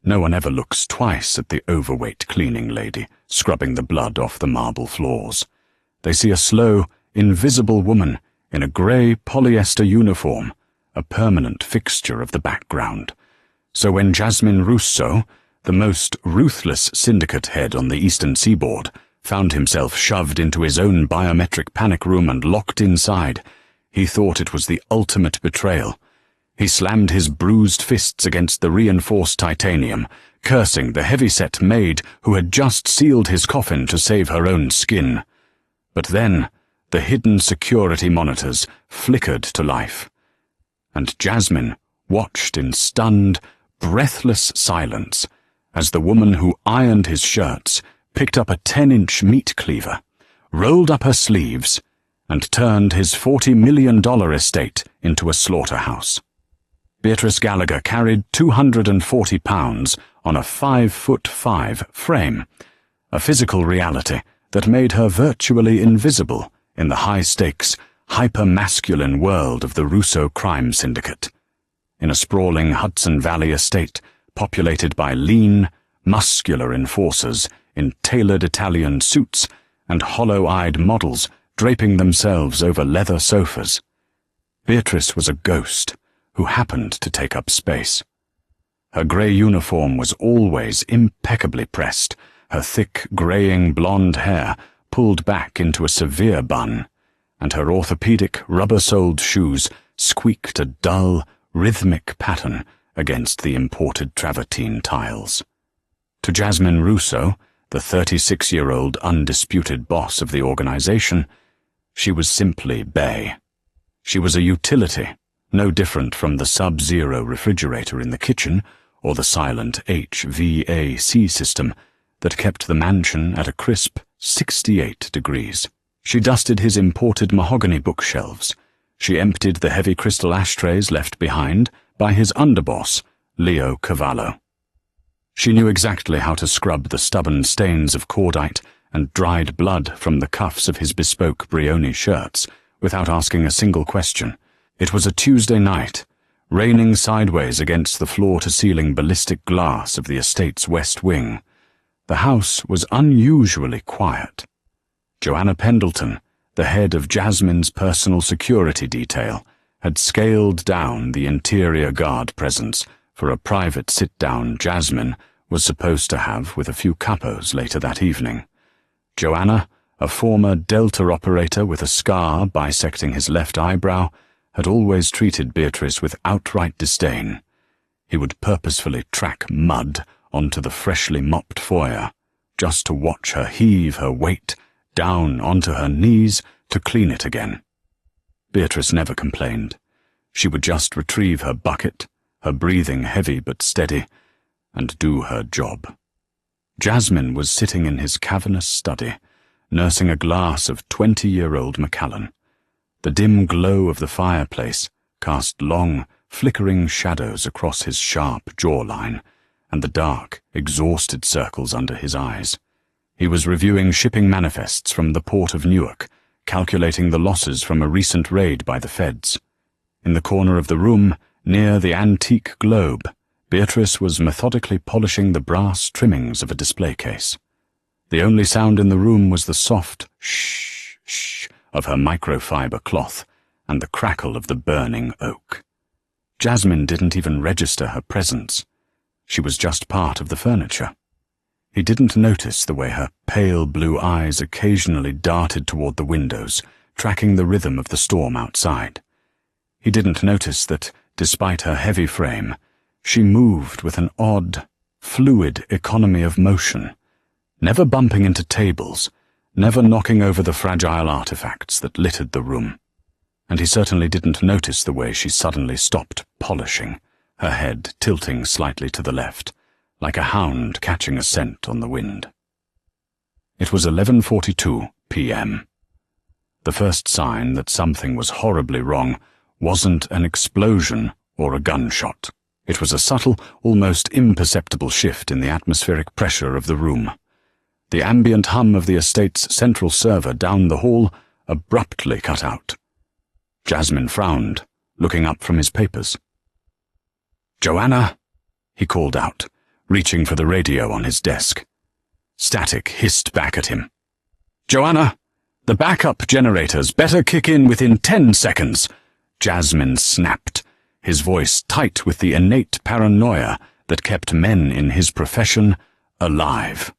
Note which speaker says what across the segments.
Speaker 1: No one ever looks twice at the overweight cleaning lady scrubbing the blood off the marble floors. They see a slow, invisible woman in a grey polyester uniform, a permanent fixture of the background. So when Jasmine Russo, the most ruthless syndicate head on the eastern seaboard, found himself shoved into his own biometric panic room and locked inside, he thought it was the ultimate betrayal. He slammed his bruised fists against the reinforced titanium, cursing the heavy-set maid who had just sealed his coffin to save her own skin. But then the hidden security monitors flickered to life, and Jasmine watched in stunned, breathless silence as the woman who ironed his shirts picked up a 10-inch meat cleaver, rolled up her sleeves, and turned his $40 million estate into a slaughterhouse. Beatrice Gallagher carried 240 pounds on a 5'5" frame, a physical reality that made her virtually invisible in the high-stakes, hyper-masculine world of the Russo crime syndicate. In a sprawling Hudson Valley estate populated by lean, muscular enforcers in tailored Italian suits and hollow-eyed models draping themselves over leather sofas, Beatrice was a ghost who happened to take up space. Her grey uniform was always impeccably pressed, her thick, greying blonde hair pulled back into a severe bun, and her orthopedic, rubber-soled shoes squeaked a dull, rhythmic pattern against the imported travertine tiles. To Jasmine Russo, the 36-year-old undisputed boss of the organization, she was simply Bae. She was a utility, no different from the sub-zero refrigerator in the kitchen or the silent HVAC system that kept the mansion at a crisp 68 degrees. She dusted his imported mahogany bookshelves. She emptied the heavy crystal ashtrays left behind by his underboss, Leo Cavallo. She knew exactly how to scrub the stubborn stains of cordite and dried blood from the cuffs of his bespoke Brioni shirts without asking a single question. It was a Tuesday night, raining sideways against the floor-to-ceiling ballistic glass of the estate's west wing. The house was unusually quiet. Joanna Pendleton, the head of Jasmine's personal security detail, had scaled down the interior guard presence for a private sit-down Jasmine was supposed to have with a few capos later that evening. Joanna, a former Delta operator with a scar bisecting his left eyebrow, had always treated Beatrice with outright disdain. He would purposefully track mud onto the freshly mopped foyer, just to watch her heave her weight down onto her knees to clean it again. Beatrice never complained. She would just retrieve her bucket, her breathing heavy but steady, and do her job. Jasmine was sitting in his cavernous study, nursing a glass of 20-year-old Macallan. The dim glow of the fireplace cast long, flickering shadows across his sharp jawline and the dark, exhausted circles under his eyes. He was reviewing shipping manifests from the port of Newark, calculating the losses from a recent raid by the feds. In the corner of the room, near the antique globe, Beatrice was methodically polishing the brass trimmings of a display case. The only sound in the room was the soft shh, shh of her microfiber cloth and the crackle of the burning oak. Jasmine didn't even register her presence. She was just part of the furniture. He didn't notice the way her pale blue eyes occasionally darted toward the windows, tracking the rhythm of the storm outside. He didn't notice that, despite her heavy frame, she moved with an odd, fluid economy of motion, never bumping into tables, never knocking over the fragile artifacts that littered the room. And he certainly didn't notice the way she suddenly stopped polishing, her head tilting slightly to the left, like a hound catching a scent on the wind. It was 11:42 p.m. The first sign that something was horribly wrong wasn't an explosion or a gunshot. It was a subtle, almost imperceptible shift in the atmospheric pressure of the room. The ambient hum of the estate's central server down the hall abruptly cut out. Jasmine frowned, looking up from his papers. "Joanna," he called out, reaching for the radio on his desk. Static hissed back at him. "Joanna, the backup generators better kick in within 10 seconds, Jasmine snapped, his voice tight with the innate paranoia that kept men in his profession alive.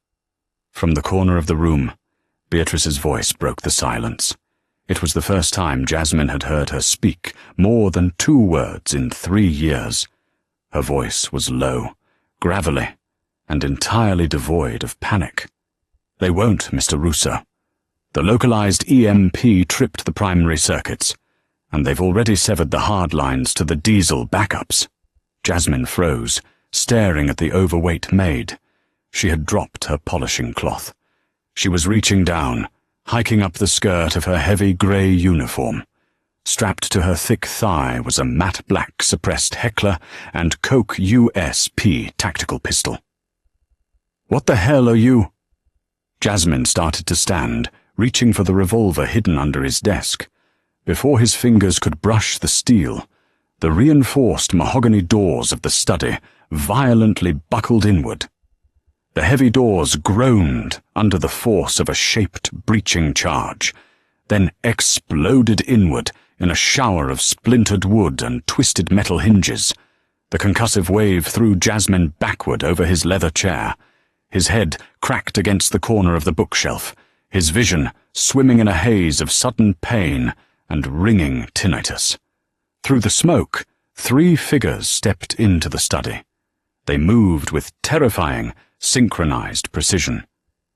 Speaker 1: From the corner of the room, Beatrice's voice broke the silence. It was the first time Jasmine had heard her speak more than 2 words in 3 years. Her voice was low, gravelly, and entirely devoid of panic. "They won't, Mr. Russo. The localized EMP tripped the primary circuits, and they've already severed the hard lines to the diesel backups." Jasmine froze, staring at the overweight maid. She had dropped her polishing cloth. She was reaching down, hiking up the skirt of her heavy grey uniform. Strapped to her thick thigh was a matte black suppressed Heckler and Coke USP tactical pistol. "What the hell are you?" Jasmine started to stand, reaching for the revolver hidden under his desk. Before his fingers could brush the steel, the reinforced mahogany doors of the study violently buckled inward. The heavy doors groaned under the force of a shaped breaching charge, then exploded inward in a shower of splintered wood and twisted metal hinges. The concussive wave threw Jasmine backward over his leather chair. His head cracked against the corner of the bookshelf, his vision swimming in a haze of sudden pain and ringing tinnitus. Through the smoke, 3 figures stepped into the study. They moved with terrifying, synchronized precision.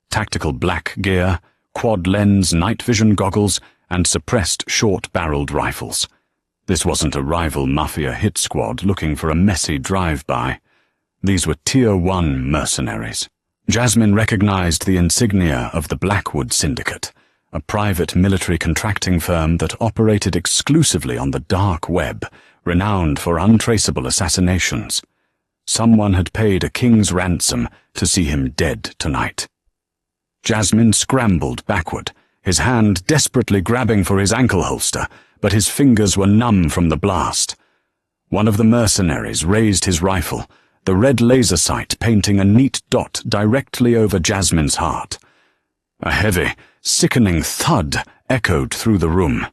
Speaker 1: Tactical black gear, quad-lens night vision goggles, and suppressed short-barreled rifles. This wasn't a rival mafia hit squad looking for a messy drive-by. These were Tier 1 mercenaries. Jasmine recognized the insignia of the Blackwood Syndicate, a private military contracting firm that operated exclusively on the dark web, renowned for untraceable assassinations. Someone had paid a king's ransom to see him dead tonight. Jasmine scrambled backward, his hand desperately grabbing for his ankle holster, but his fingers were numb from the blast. One of the mercenaries raised his rifle, the red laser sight painting a neat dot directly over Jasmine's heart. A heavy, sickening thud echoed through the room.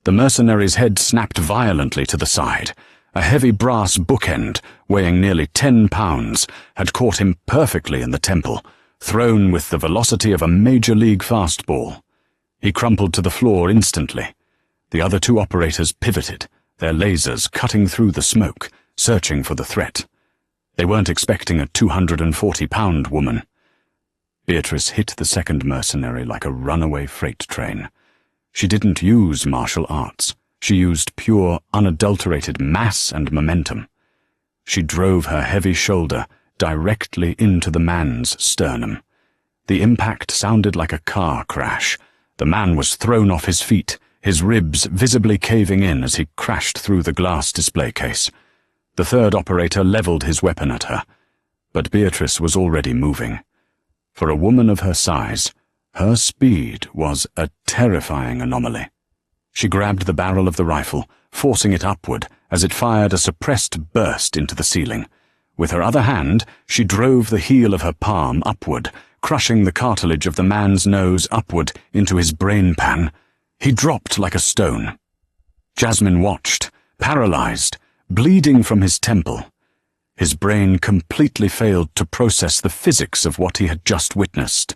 Speaker 1: The mercenary's head snapped violently to the side. A heavy brass bookend, weighing nearly 10 pounds, had caught him perfectly in the temple, thrown with the velocity of a major league fastball. He crumpled to the floor instantly. The other 2 operators pivoted, their lasers cutting through the smoke, searching for the threat. They weren't expecting a 240-pound woman. Beatrice hit the second mercenary like a runaway freight train. She didn't use martial arts. She used pure, unadulterated mass and momentum. She drove her heavy shoulder directly into the man's sternum. The impact sounded like a car crash. The man was thrown off his feet, his ribs visibly caving in as he crashed through the glass display case. The third operator leveled his weapon at her, but Beatrice was already moving. For a woman of her size, her speed was a terrifying anomaly. She grabbed the barrel of the rifle, forcing it upward as it fired a suppressed burst into the ceiling. With her other hand, she drove the heel of her palm upward, crushing the cartilage of the man's nose upward into his brain pan. He dropped like a stone. Jasmine watched, paralyzed, bleeding from his temple. His brain completely failed to process the physics of what he had just witnessed.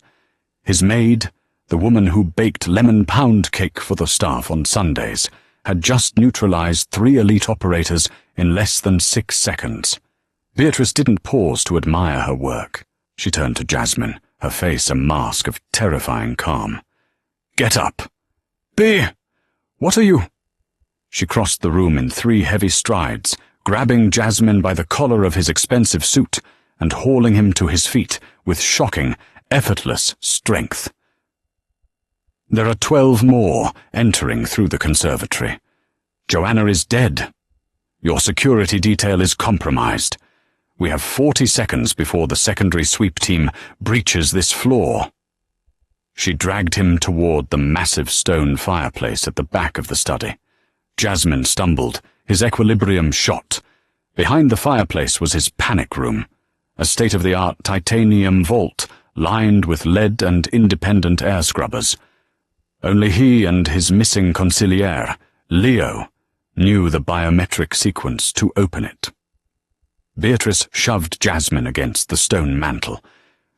Speaker 1: His maid, the woman who baked lemon pound cake for the staff on Sundays, had just neutralized 3 elite operators in less than 6 seconds. Beatrice didn't pause to admire her work. She turned to Jasmine, her face a mask of terrifying calm. "Get up. B, what are you?" She crossed the room in 3 heavy strides, grabbing Jasmine by the collar of his expensive suit and hauling him to his feet with shocking, effortless strength. There are 12 more entering through the conservatory. Joanna is dead. Your security detail is compromised. We have 40 seconds before the secondary sweep team breaches this floor. She dragged him toward the massive stone fireplace at the back of the study. Jasmine stumbled, his equilibrium shot. Behind the fireplace was his panic room, a state-of-the-art titanium vault lined with lead and independent air scrubbers. Only he and his missing consigliere, Leo, knew the biometric sequence to open it. Beatrice shoved Jasmine against the stone mantel.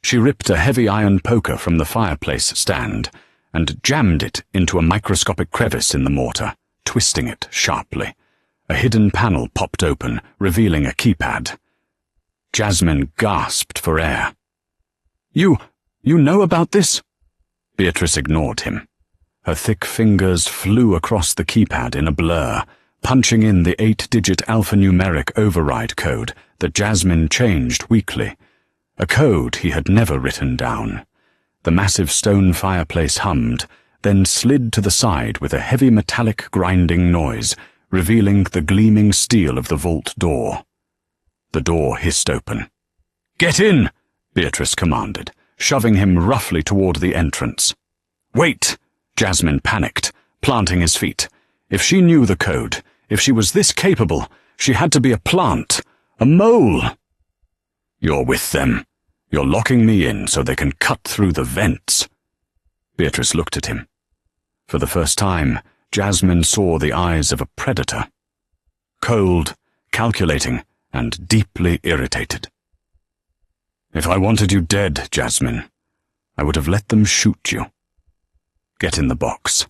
Speaker 1: She ripped a heavy iron poker from the fireplace stand and jammed it into a microscopic crevice in the mortar, twisting it sharply. A hidden panel popped open, revealing a keypad. Jasmine gasped for air. You know about this?" Beatrice ignored him. Her thick fingers flew across the keypad in a blur, punching in the 8-digit alphanumeric override code that Jasmine changed weekly, a code he had never written down. The massive stone fireplace hummed, then slid to the side with a heavy metallic grinding noise, revealing the gleaming steel of the vault door. The door hissed open. "Get in!" Beatrice commanded, shoving him roughly toward the entrance. "Wait!" Jasmine panicked, planting his feet. If she knew the code, if she was this capable, she had to be a plant, a mole. "You're with them. You're locking me in so they can cut through the vents." Beatrice looked at him. For the first time, Jasmine saw the eyes of a predator. Cold, calculating, and deeply irritated. "If I wanted you dead, Jasmine, I would have let them shoot you. Get in the box."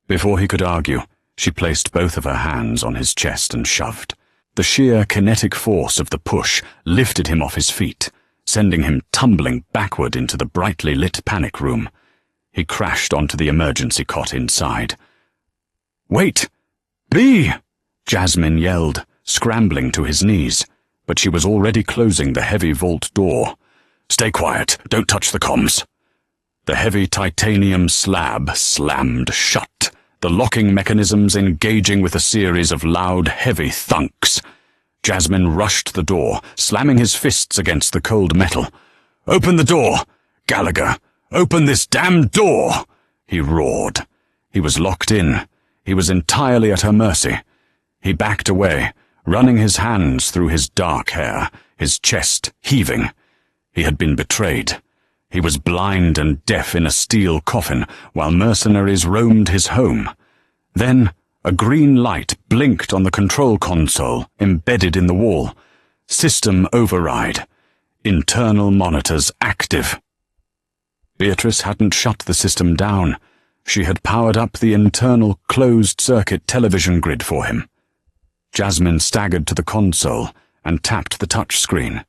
Speaker 1: Before he could argue, she placed both of her hands on his chest and shoved. The sheer kinetic force of the push lifted him off his feet, sending him tumbling backward into the brightly lit panic room. He crashed onto the emergency cot inside. "Wait! B!" Jasmine yelled, scrambling to his knees, but she was already closing the heavy vault door. "Stay quiet, don't touch the comms." The heavy titanium slab slammed shut, the locking mechanisms engaging with a series of loud, heavy thunks. Jasmine rushed the door, slamming his fists against the cold metal. "Open the door! Gallagher, open this damned door!" he roared. He was locked in. He was entirely at her mercy. He backed away, running his hands through his dark hair, his chest heaving. He had been betrayed. He was blind and deaf in a steel coffin while mercenaries roamed his home. Then a green light blinked on the control console embedded in the wall. System override. Internal monitors active. Beatrice hadn't shut the system down. She had powered up the internal closed-circuit television grid for him. Jasmine staggered to the console and tapped the touchscreen.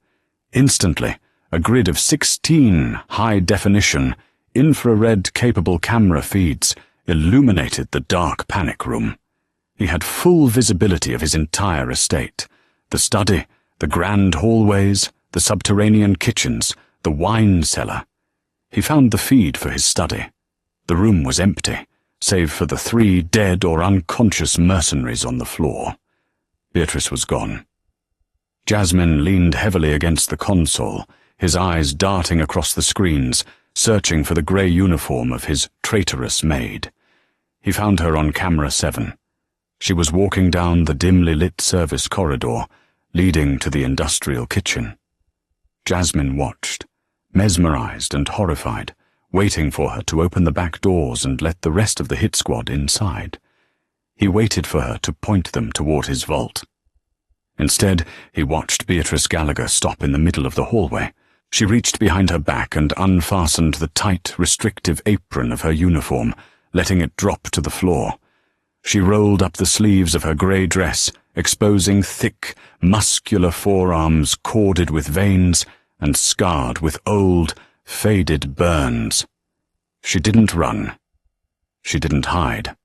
Speaker 1: Instantly, a grid of 16 high-definition, infrared-capable camera feeds illuminated the dark panic room. He had full visibility of his entire estate. The study, the grand hallways, the subterranean kitchens, the wine cellar. He found the feed for his study. The room was empty, save for the 3 dead or unconscious mercenaries on the floor. Beatrice was gone. Jasmine leaned heavily against the console, his eyes darting across the screens, searching for the grey uniform of his traitorous maid. He found her on camera 7. She was walking down the dimly lit service corridor, leading to the industrial kitchen. Jasmine watched, mesmerized and horrified, waiting for her to open the back doors and let the rest of the hit squad inside. He waited for her to point them toward his vault. Instead, he watched Beatrice Gallagher stop in the middle of the hallway. She reached behind her back and unfastened the tight, restrictive apron of her uniform, letting it drop to the floor. She rolled up the sleeves of her grey dress, exposing thick, muscular forearms corded with veins and scarred with old, faded burns. She didn't run. She didn't hide.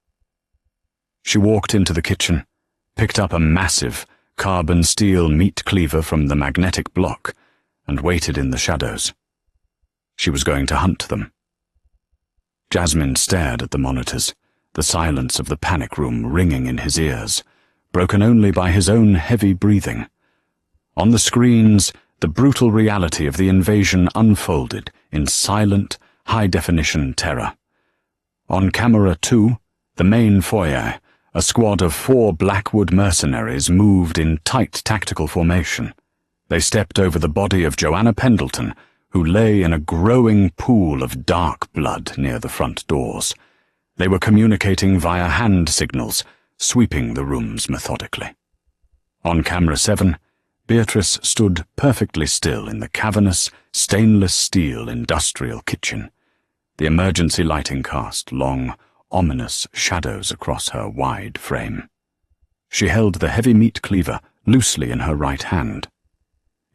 Speaker 1: She walked into the kitchen, picked up a massive, carbon steel meat cleaver from the magnetic block, and waited in the shadows. She was going to hunt them. Jasmine stared at the monitors, the silence of the panic room ringing in his ears, broken only by his own heavy breathing. On the screens, the brutal reality of the invasion unfolded in silent, high-definition terror. On camera 2, the main foyer, a squad of 4 Blackwood mercenaries moved in tight tactical formation. They stepped over the body of Joanna Pendleton, who lay in a growing pool of dark blood near the front doors. They were communicating via hand signals, sweeping the rooms methodically. On camera 7, Beatrice stood perfectly still in the cavernous, stainless steel industrial kitchen. The emergency lighting cast long, ominous shadows across her wide frame. She held the heavy meat cleaver loosely in her right hand.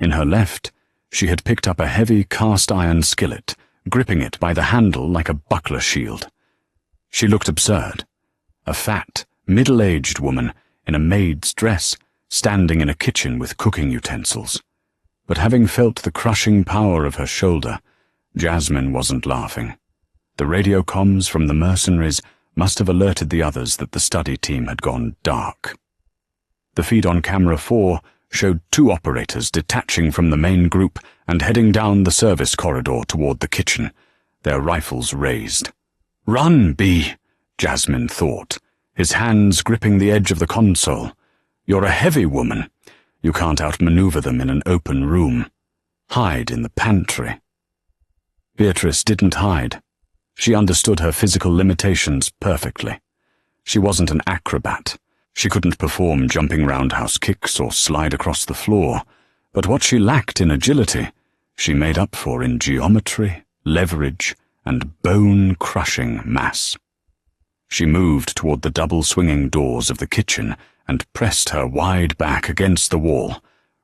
Speaker 1: In her left, she had picked up a heavy cast-iron skillet, gripping it by the handle like a buckler shield. She looked absurd. A fat, middle-aged woman in a maid's dress, standing in a kitchen with cooking utensils. But having felt the crushing power of her shoulder, Jasmine wasn't laughing. The radio comms from the mercenaries must have alerted the others that the study team had gone dark. The feed on camera 4 showed 2 operators detaching from the main group and heading down the service corridor toward the kitchen, their rifles raised. "Run, B," Jasmine thought, his hands gripping the edge of the console. "You're a heavy woman. You can't outmaneuver them in an open room. Hide in the pantry." Beatrice didn't hide. She understood her physical limitations perfectly. She wasn't an acrobat. She couldn't perform jumping roundhouse kicks or slide across the floor, but what she lacked in agility, she made up for in geometry, leverage, and bone-crushing mass. She moved toward the double-swinging doors of the kitchen and pressed her wide back against the wall,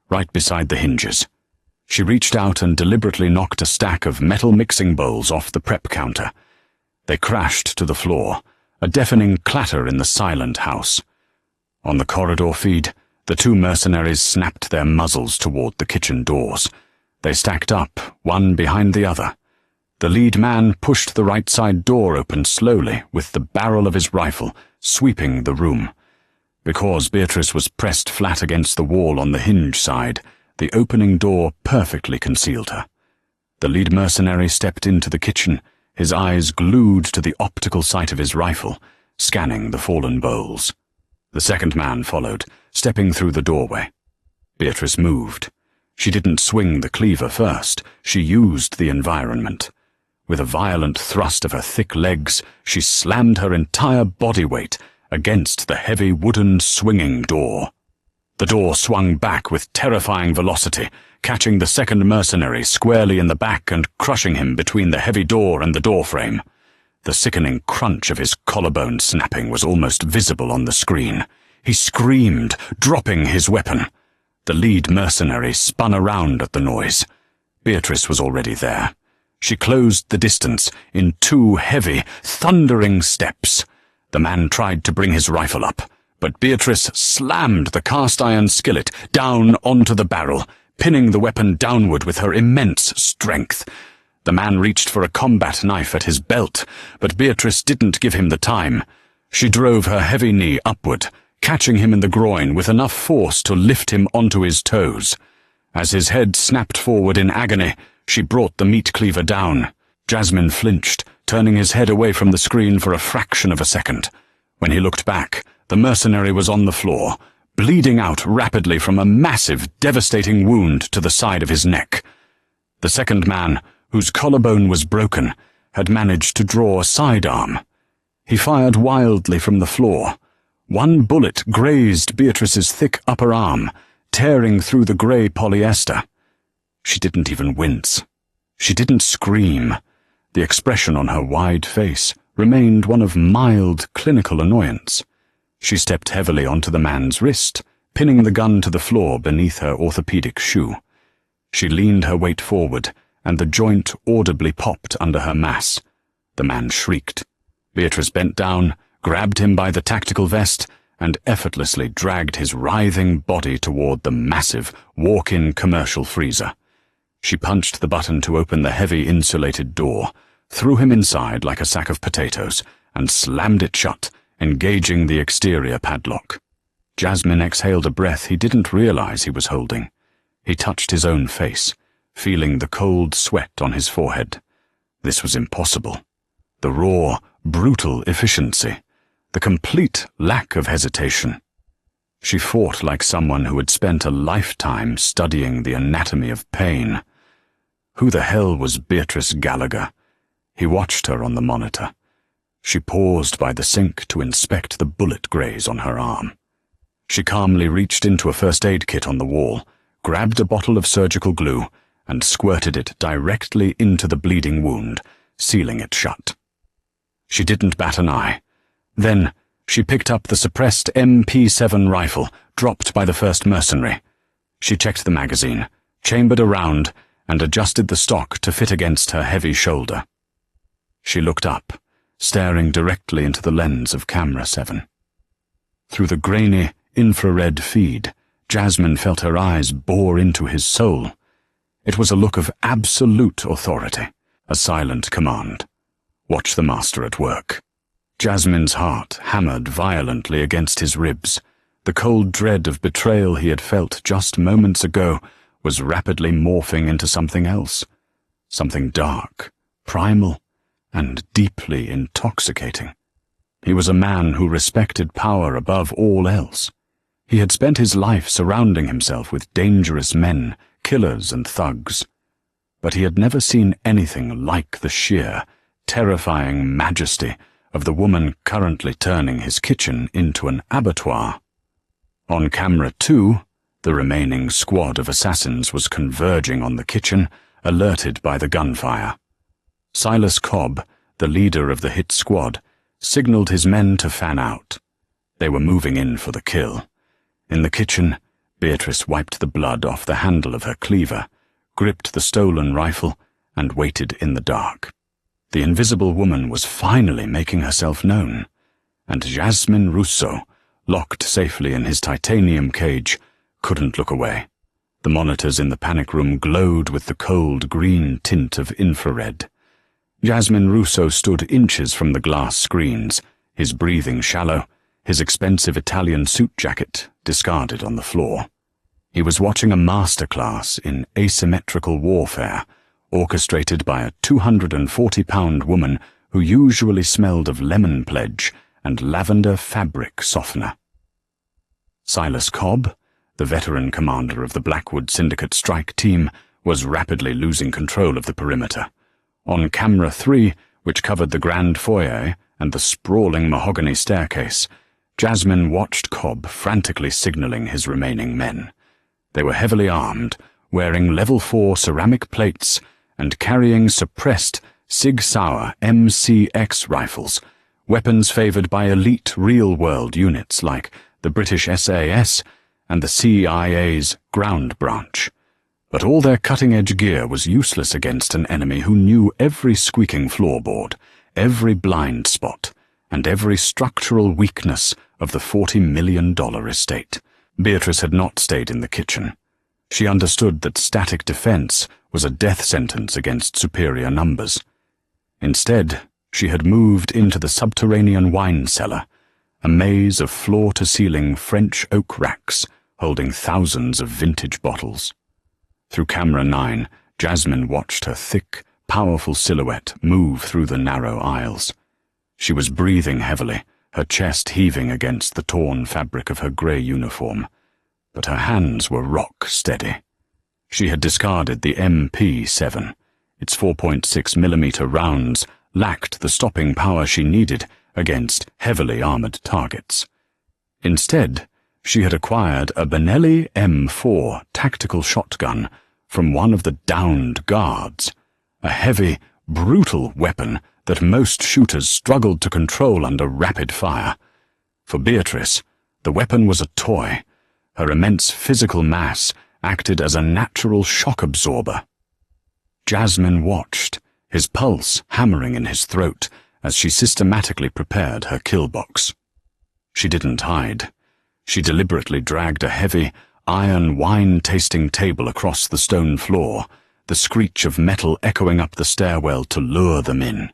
Speaker 1: right beside the hinges. She reached out and deliberately knocked a stack of metal mixing bowls off the prep counter. They crashed to the floor, a deafening clatter in the silent house. On the corridor feed, the 2 mercenaries snapped their muzzles toward the kitchen doors. They stacked up, one behind the other. The lead man pushed the right side door open slowly with the barrel of his rifle, sweeping the room. Because Beatrice was pressed flat against the wall on the hinge side, the opening door perfectly concealed her. The lead mercenary stepped into the kitchen, his eyes glued to the optical sight of his rifle, scanning the fallen bowls. The second man followed, stepping through the doorway. Beatrice moved. She didn't swing the cleaver first. She used the environment. With a violent thrust of her thick legs, she slammed her entire body weight against the heavy wooden swinging door. The door swung back with terrifying velocity, catching the second mercenary squarely in the back and crushing him between the heavy door and the doorframe. The sickening crunch of his collarbone snapping was almost visible on the screen. He screamed, dropping his weapon. The lead mercenary spun around at the noise. Beatrice was already there. She closed the distance in 2 heavy, thundering steps. The man tried to bring his rifle up, but Beatrice slammed the cast-iron skillet down onto the barrel, pinning the weapon downward with her immense strength. The man reached for a combat knife at his belt, but Beatrice didn't give him the time. She drove her heavy knee upward, catching him in the groin with enough force to lift him onto his toes. As his head snapped forward in agony, she brought the meat cleaver down. Jasmine flinched, turning his head away from the screen for a fraction of a second. When he looked back, the mercenary was on the floor, bleeding out rapidly from a massive, devastating wound to the side of his neck. The second man, whose collarbone was broken, had managed to draw a sidearm. He fired wildly from the floor. One bullet grazed Beatrice's thick upper arm, tearing through the grey polyester. She didn't even wince. She didn't scream. The expression on her wide face remained one of mild clinical annoyance. She stepped heavily onto the man's wrist, pinning the gun to the floor beneath her orthopedic shoe. She leaned her weight forward, and the joint audibly popped under her mass. The man shrieked. Beatrice bent down, grabbed him by the tactical vest, and effortlessly dragged his writhing body toward the massive, walk-in commercial freezer. She punched the button to open the heavy insulated door, threw him inside like a sack of potatoes, and slammed it shut, engaging the exterior padlock. Jasmine exhaled a breath he didn't realize he was holding. He touched his own face, feeling the cold sweat on his forehead. This was impossible. The raw, brutal efficiency, the complete lack of hesitation. She fought like someone who had spent a lifetime studying the anatomy of pain. Who the hell was Beatrice Gallagher? He watched her on the monitor. She paused by the sink to inspect the bullet graze on her arm. She calmly reached into a first aid kit on the wall, grabbed a bottle of surgical glue, and squirted it directly into the bleeding wound, sealing it shut. She didn't bat an eye. Then she picked up the suppressed MP7 rifle dropped by the first mercenary. She checked the magazine, chambered a round, and adjusted the stock to fit against her heavy shoulder. She looked up, staring directly into the lens of camera 7. Through the grainy, infrared feed, Jasmine felt her eyes bore into his soul. It was a look of absolute authority, a silent command. Watch the master at work. Jasmine's heart hammered violently against his ribs. The cold dread of betrayal he had felt just moments ago was rapidly morphing into something else. Something dark, primal, and deeply intoxicating. He was a man who respected power above all else. He had spent his life surrounding himself with dangerous men, killers and thugs. But he had never seen anything like the sheer, terrifying majesty of the woman currently turning his kitchen into an abattoir. On camera 2, the remaining squad of assassins was converging on the kitchen, alerted by the gunfire. Silas Cobb, the leader of the hit squad, signaled his men to fan out. They were moving in for the kill. In the kitchen, Beatrice wiped the blood off the handle of her cleaver, gripped the stolen rifle, and waited in the dark. The invisible woman was finally making herself known, and Jasmine Rousseau, locked safely in his titanium cage, couldn't look away. The monitors in the panic room glowed with the cold green tint of infrared. Jasmine Rousseau stood inches from the glass screens, his breathing shallow, his expensive Italian suit jacket discarded on the floor. He was watching a masterclass in asymmetrical warfare, orchestrated by a 240-pound woman who usually smelled of lemon pledge and lavender fabric softener. Silas Cobb, the veteran commander of the Blackwood Syndicate strike team, was rapidly losing control of the perimeter. On camera 3, which covered the grand foyer and the sprawling mahogany staircase, Jasmine watched Cobb frantically signaling his remaining men. They were heavily armed, wearing level 4 ceramic plates and carrying suppressed Sig Sauer MCX rifles, weapons favored by elite real-world units like the British SAS and the CIA's ground branch. But all their cutting-edge gear was useless against an enemy who knew every squeaking floorboard, every blind spot, and every structural weakness of the $40 million estate. Beatrice had not stayed in the kitchen. She understood that static defense was a death sentence against superior numbers. Instead, she had moved into the subterranean wine cellar, a maze of floor-to-ceiling French oak racks holding thousands of vintage bottles. Through camera 9, Jasmine watched her thick, powerful silhouette move through the narrow aisles. She was breathing heavily, her chest heaving against the torn fabric of her grey uniform, but her hands were rock steady. She had discarded the MP7. Its 4.6mm rounds lacked the stopping power she needed against heavily armoured targets. Instead, she had acquired a Benelli M4 tactical shotgun from one of the downed guards, a heavy, brutal weapon that most shooters struggled to control under rapid fire. For Beatrice, the weapon was a toy. Her immense physical mass acted as a natural shock absorber. Jasmine watched, his pulse hammering in his throat as she systematically prepared her kill box. She didn't hide. She deliberately dragged a heavy, iron wine-tasting table across the stone floor, the screech of metal echoing up the stairwell to lure them in.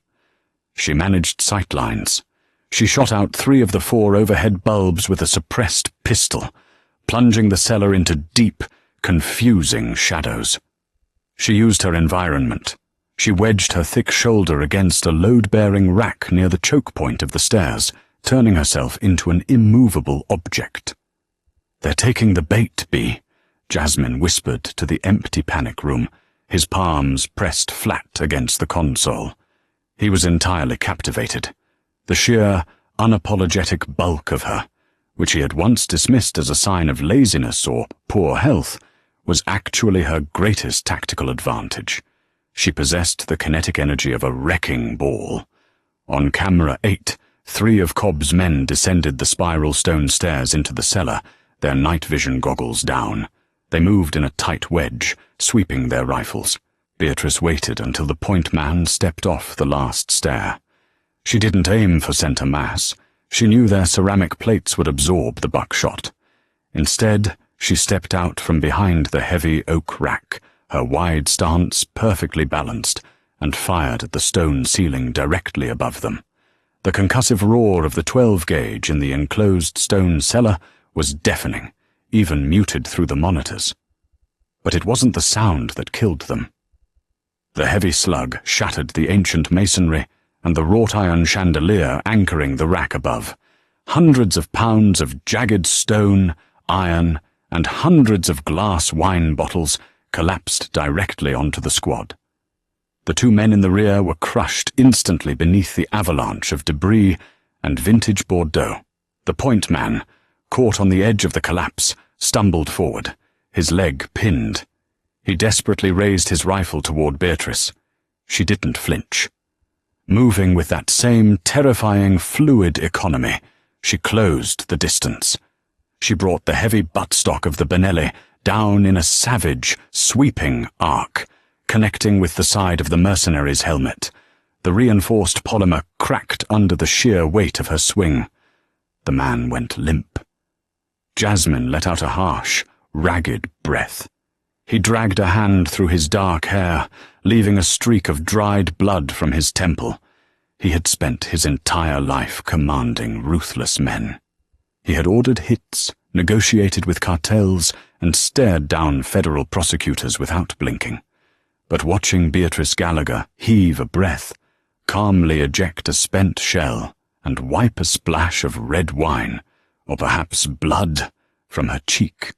Speaker 1: She managed sightlines. She shot out 3 of the 4 overhead bulbs with a suppressed pistol, plunging the cellar into deep, confusing shadows. She used her environment. She wedged her thick shoulder against a load-bearing rack near the choke point of the stairs, turning herself into an immovable object. "They're taking the bait, B," Jasmine whispered to the empty panic room, his palms pressed flat against the console. He was entirely captivated. The sheer, unapologetic bulk of her, which he had once dismissed as a sign of laziness or poor health, was actually her greatest tactical advantage. She possessed the kinetic energy of a wrecking ball. On camera 8, 3 of Cobb's men descended the spiral stone stairs into the cellar, their night vision goggles down. They moved in a tight wedge, sweeping their rifles. Beatrice waited until the point man stepped off the last stair. She didn't aim for center mass. She knew their ceramic plates would absorb the buckshot. Instead, she stepped out from behind the heavy oak rack, her wide stance perfectly balanced, and fired at the stone ceiling directly above them. The concussive roar of the 12-gauge in the enclosed stone cellar was deafening, even muted through the monitors. But it wasn't the sound that killed them. The heavy slug shattered the ancient masonry and the wrought-iron chandelier anchoring the rack above. Hundreds of pounds of jagged stone, iron, and hundreds of glass wine bottles collapsed directly onto the squad. The 2 men in the rear were crushed instantly beneath the avalanche of debris and vintage Bordeaux. The point man, caught on the edge of the collapse, stumbled forward, his leg pinned. He desperately raised his rifle toward Beatrice. She didn't flinch. Moving with that same terrifying fluid economy, she closed the distance. She brought the heavy buttstock of the Benelli down in a savage, sweeping arc, connecting with the side of the mercenary's helmet. The reinforced polymer cracked under the sheer weight of her swing. The man went limp. Jasmine let out a harsh, ragged breath. He dragged a hand through his dark hair, leaving a streak of dried blood from his temple. He had spent his entire life commanding ruthless men. He had ordered hits, negotiated with cartels, and stared down federal prosecutors without blinking. But watching Beatrice Gallagher heave a breath, calmly eject a spent shell, and wipe a splash of red wine, or perhaps blood, from her cheek,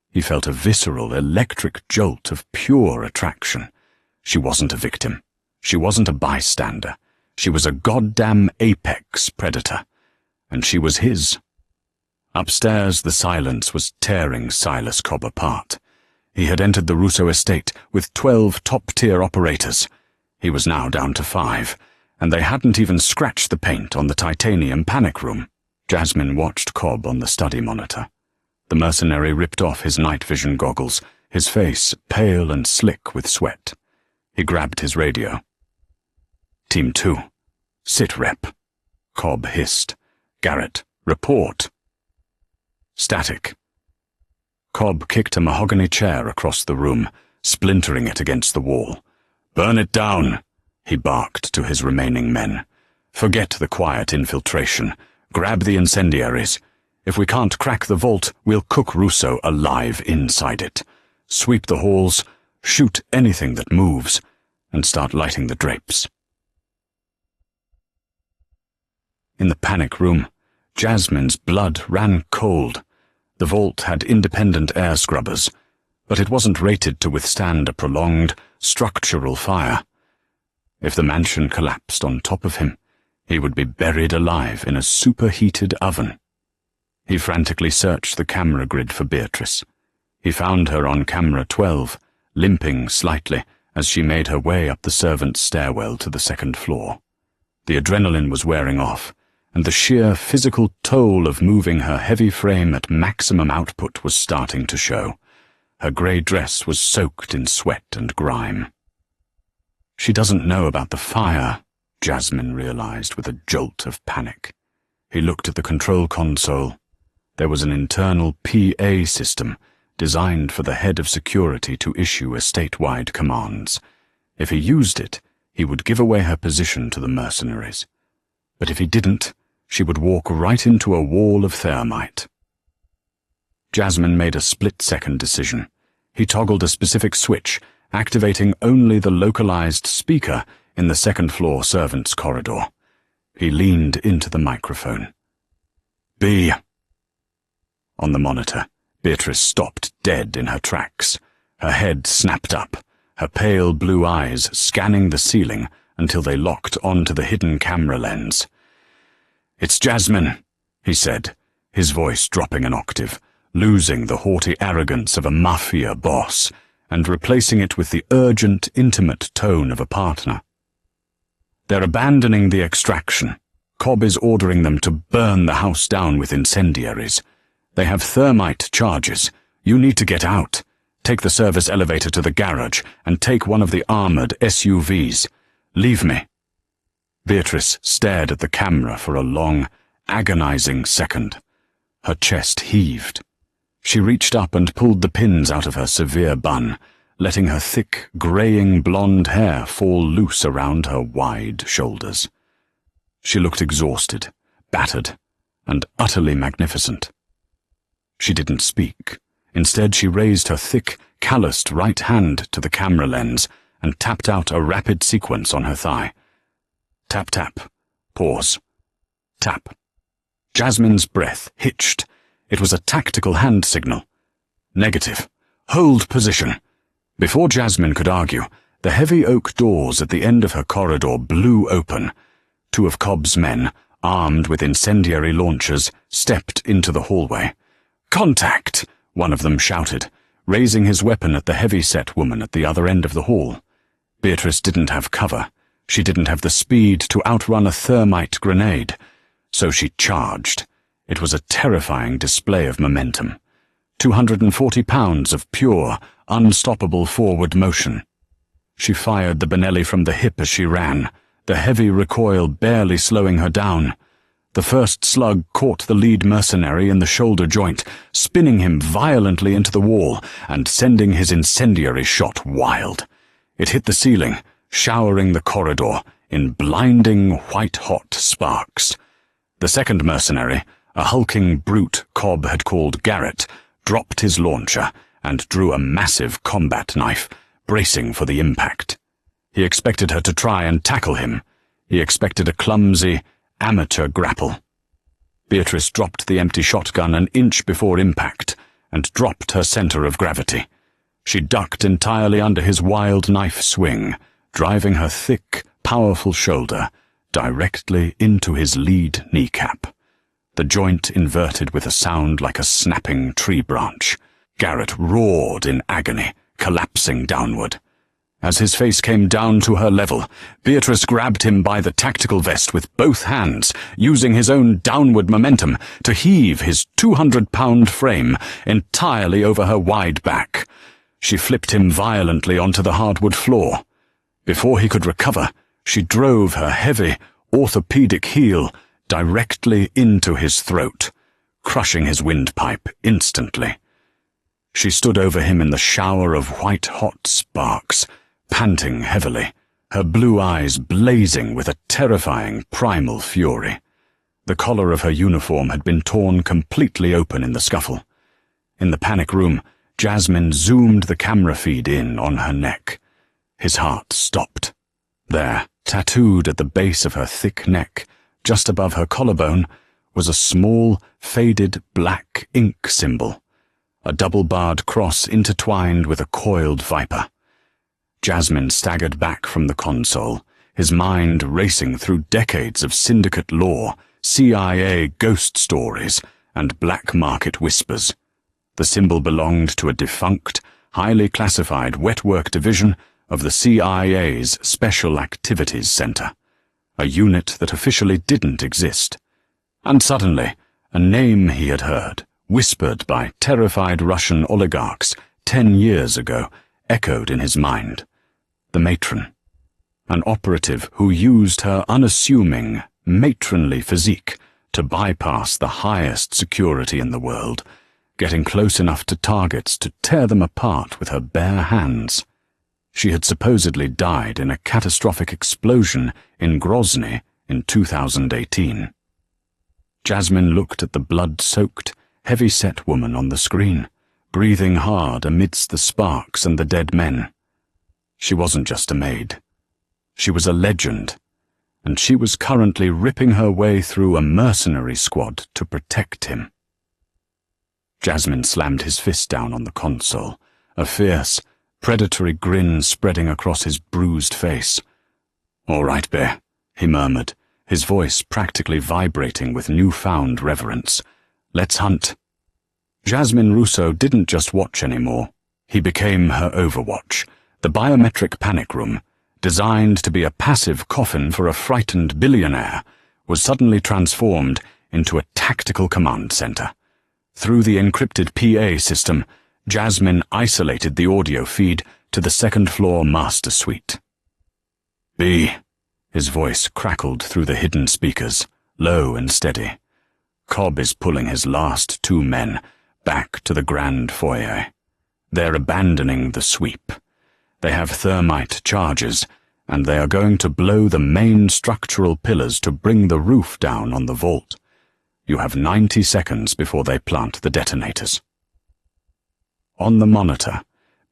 Speaker 1: he felt a visceral, electric jolt of pure attraction. She wasn't a victim. She wasn't a bystander. She was a goddamn apex predator. And she was his. Upstairs, the silence was tearing Silas Cobb apart. He had entered the Russo estate with 12 top-tier operators. He was now down to 5, and they hadn't even scratched the paint on the titanium panic room. Jasmine watched Cobb on the study monitor. The mercenary ripped off his night vision goggles, his face pale and slick with sweat. He grabbed his radio. "Team 2. Sit rep." Cobb hissed. "Garrett, report." "Static." Cobb kicked a mahogany chair across the room, splintering it against the wall. "Burn it down," he barked to his remaining men. "Forget the quiet infiltration. Grab the incendiaries. If we can't crack the vault, we'll cook Russo alive inside it. Sweep the halls, shoot anything that moves, and start lighting the drapes." In the panic room, Jasmine's blood ran cold. The vault had independent air scrubbers, but it wasn't rated to withstand a prolonged, structural fire. If the mansion collapsed on top of him, he would be buried alive in a superheated oven. He frantically searched the camera grid for Beatrice. He found her on camera 12, limping slightly as she made her way up the servants' stairwell to the second floor. The adrenaline was wearing off, and the sheer physical toll of moving her heavy frame at maximum output was starting to show. Her grey dress was soaked in sweat and grime. She doesn't know about the fire, Jasmine realized with a jolt of panic. He looked at the control console. There was an internal PA system designed for the head of security to issue estate-wide commands. If he used it, he would give away her position to the mercenaries. But if he didn't, she would walk right into a wall of thermite. Jasmine made a split-second decision. He toggled a specific switch, activating only the localized speaker in the second-floor servants' corridor. He leaned into the microphone. "B." On the monitor, Beatrice stopped dead in her tracks. Her head snapped up, her pale blue eyes scanning the ceiling until they locked onto the hidden camera lens. "It's Jasmine," he said, his voice dropping an octave, losing the haughty arrogance of a mafia boss and replacing it with the urgent, intimate tone of a partner. "They're abandoning the extraction. Cobb is ordering them to burn the house down with incendiaries. They have thermite charges. You need to get out. Take the service elevator to the garage and take one of the armored SUVs. Leave me." Beatrice stared at the camera for a long, agonizing second. Her chest heaved. She reached up and pulled the pins out of her severe bun, letting her thick, graying blonde hair fall loose around her wide shoulders. She looked exhausted, battered, and utterly magnificent. She didn't speak. Instead, she raised her thick, calloused right hand to the camera lens and tapped out a rapid sequence on her thigh. Tap, tap. Pause. Tap. Jasmine's breath hitched. It was a tactical hand signal. Negative. Hold position. Before Jasmine could argue, the heavy oak doors at the end of her corridor blew open. Two of Cobb's men, armed with incendiary launchers, stepped into the hallway. "Contact!" one of them shouted, raising his weapon at the heavy-set woman at the other end of the hall. Beatrice didn't have cover. She didn't have the speed to outrun a thermite grenade, so she charged. It was a terrifying display of momentum. 240 pounds of pure, unstoppable forward motion. She fired the Benelli from the hip as she ran, the heavy recoil barely slowing her down. The first slug caught the lead mercenary in the shoulder joint, spinning him violently into the wall and sending his incendiary shot wild. It hit the ceiling, showering the corridor in blinding white-hot sparks. The second mercenary, a hulking brute Cobb had called Garrett, dropped his launcher and drew a massive combat knife, bracing for the impact. He expected her to try and tackle him. He expected a clumsy, amateur grapple. Beatrice dropped the empty shotgun an inch before impact and dropped her center of gravity. She ducked entirely under his wild knife swing, driving her thick, powerful shoulder directly into his lead kneecap. The joint inverted with a sound like a snapping tree branch. Garrett roared in agony, collapsing downward. As his face came down to her level, Beatrice grabbed him by the tactical vest with both hands, using his own downward momentum to heave his 200-pound frame entirely over her wide back. She flipped him violently onto the hardwood floor. Before he could recover, she drove her heavy, orthopedic heel directly into his throat, crushing his windpipe instantly. She stood over him in the shower of white-hot sparks, panting heavily, her blue eyes blazing with a terrifying primal fury. The collar of her uniform had been torn completely open in the scuffle. In the panic room, Jasmine zoomed the camera feed in on her neck. His heart stopped. There, tattooed at the base of her thick neck, just above her collarbone, was a small, faded black ink symbol, a double-barred cross intertwined with a coiled viper. Jasmine staggered back from the console, his mind racing through decades of syndicate lore, CIA ghost stories, and black market whispers. The symbol belonged to a defunct, highly classified wet-work division of the CIA's Special Activities Center, a unit that officially didn't exist. And suddenly, a name he had heard, whispered by terrified Russian oligarchs 10 years ago, echoed in his mind. The matron, an operative who used her unassuming, matronly physique to bypass the highest security in the world, getting close enough to targets to tear them apart with her bare hands. She had supposedly died in a catastrophic explosion in Grozny in 2018. Jasmine looked at the blood-soaked, heavy-set woman on the screen, breathing hard amidst the sparks and the dead men. She wasn't just a maid. She was a legend, and she was currently ripping her way through a mercenary squad to protect him. Jasmine slammed his fist down on the console, a fierce, predatory grin spreading across his bruised face. "All right, Bear," he murmured, his voice practically vibrating with newfound reverence. "Let's hunt." Jasmine Rousseau didn't just watch anymore. He became her Overwatch, the biometric panic room, designed to be a passive coffin for a frightened billionaire, was suddenly transformed into a tactical command center. Through the encrypted PA system, Jasmine isolated the audio feed to the second-floor master suite. "B," his voice crackled through the hidden speakers, low and steady. "Cobb is pulling his last 2 men back to the grand foyer. They're abandoning the sweep. They have thermite charges, and they are going to blow the main structural pillars to bring the roof down on the vault. You have 90 seconds before they plant the detonators." On the monitor,